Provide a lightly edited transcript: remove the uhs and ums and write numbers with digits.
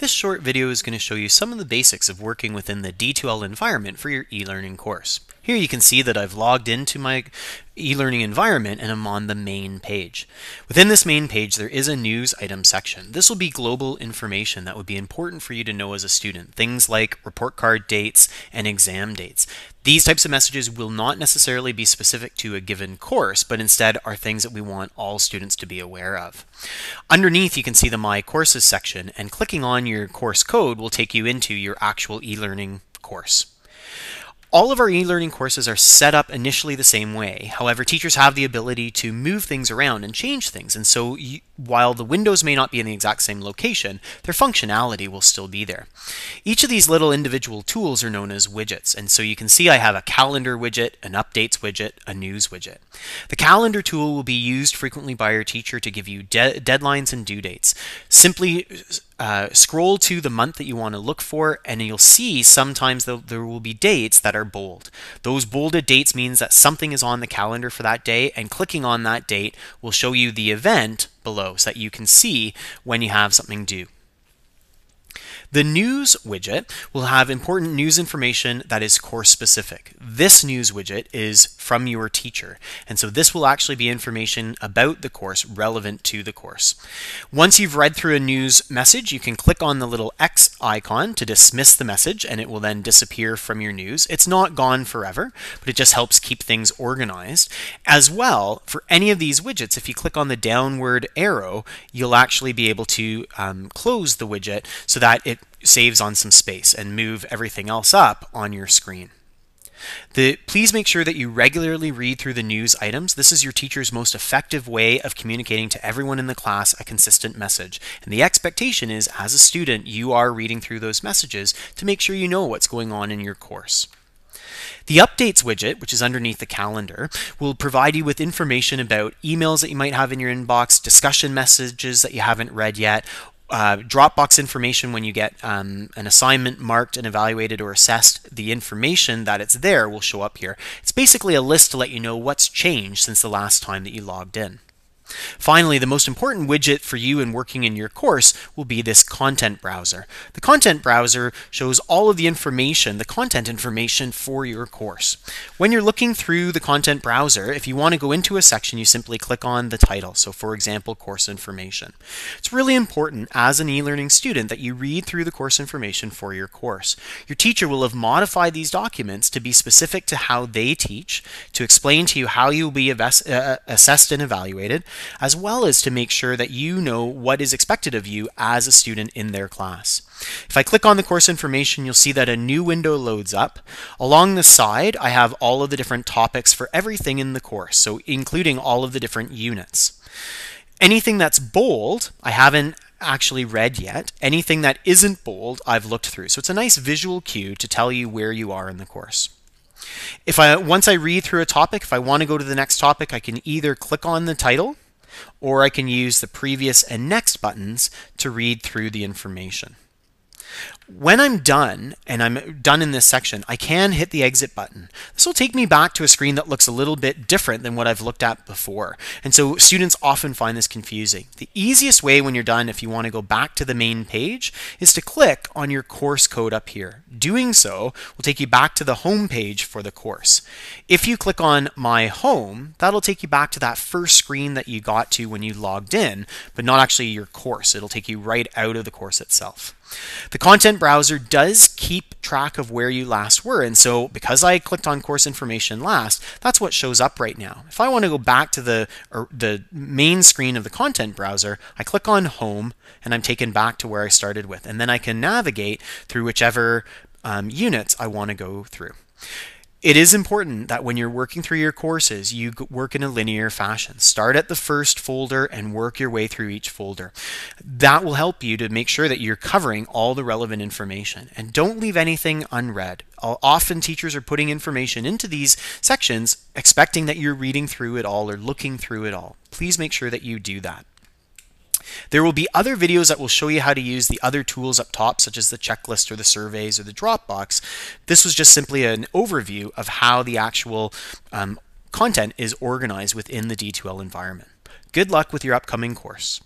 This short video is going to show you some of the basics of working within the D2L environment for your e-learning course. Here you can see that I've logged into my e-learning environment and I'm on the main page. Within this main page there is a news item section. This will be global information that would be important for you to know as a student. Things like report card dates and exam dates. These types of messages will not necessarily be specific to a given course, but instead are things that we want all students to be aware of. Underneath you can see the My Courses section, and clicking on your course code will take you into your actual e-learning course. All of our e-learning courses are set up initially the same way. However, teachers have the ability to move things around and change things. And so while the windows may not be in the exact same location, their functionality will still be there. Each of these little individual tools are known as widgets. And so you can see I have a calendar widget, an updates widget, a news widget. The calendar tool will be used frequently by your teacher to give you deadlines and due dates. Simply scroll to the month that you want to look for, and you'll see sometimes there will be dates that are bold. Those bolded dates means that something is on the calendar for that day, and clicking on that date will show you the event below so that you can see when you have something due. The news widget will have important news information that is course specific. This news widget is from your teacher, and so this will actually be information about the course relevant to the course. Once you've read through a news message, you can click on the little X icon to dismiss the message, and it will then disappear from your news. It's not gone forever, but it just helps keep things organized. As well, for any of these widgets, if you click on the downward arrow, you'll actually be able to close the widget so that it saves on some space and move everything else up on your screen. Please make sure that you regularly read through the news items. This is your teacher's most effective way of communicating to everyone in the class a consistent message. And the expectation is, as a student, you are reading through those messages to make sure you know what's going on in your course. The Updates widget, which is underneath the calendar, will provide you with information about emails that you might have in your inbox, discussion messages that you haven't read yet, Dropbox information when you get an assignment marked and evaluated or assessed. The information that it's there will show up here. It's basically a list to let you know what's changed since the last time that you logged in. Finally, the most important widget for you in working in your course will be this content browser. The content browser shows all of the information, the content information for your course. When you're looking through the content browser, if you want to go into a section, you simply click on the title. So for example, course information. It's really important as an e-learning student that you read through the course information for your course. Your teacher will have modified these documents to be specific to how they teach, to explain to you how you will be assessed and evaluated, as well as to make sure that you know what is expected of you as a student in their class. If I click on the course information, you'll see that a new window loads up. Along the side, I have all of the different topics for everything in the course, so including all of the different units. Anything that's bold, I haven't actually read yet. Anything that isn't bold, I've looked through. So it's a nice visual cue to tell you where you are in the course. Once I read through a topic, if I want to go to the next topic, I can either click on the title, or I can use the previous and next buttons to read through the information. When I'm done, and I'm done in this section, I can hit the exit button. This will take me back to a screen that looks a little bit different than what I've looked at before. And so students often find this confusing. The easiest way when you're done, if you want to go back to the main page, is to click on your course code up here. Doing so will take you back to the home page for the course. If you click on My Home, that'll take you back to that first screen that you got to when you logged in, but not actually your course. It'll take you right out of the course itself. The content browser does keep track of where you last were, and so because I clicked on course information last, that's what shows up right now. If I want to go back to the main screen of the content browser, I click on Home and I'm taken back to where I started with, and then I can navigate through whichever units I want to go through. It is important that when you're working through your courses, you work in a linear fashion. Start at the first folder and work your way through each folder. That will help you to make sure that you're covering all the relevant information. And don't leave anything unread. Often teachers are putting information into these sections expecting that you're reading through it all or looking through it all. Please make sure that you do that. There will be other videos that will show you how to use the other tools up top, such as the checklist or the surveys or the Dropbox. This was just simply an overview of how the actual content is organized within the D2L environment. Good luck with your upcoming course.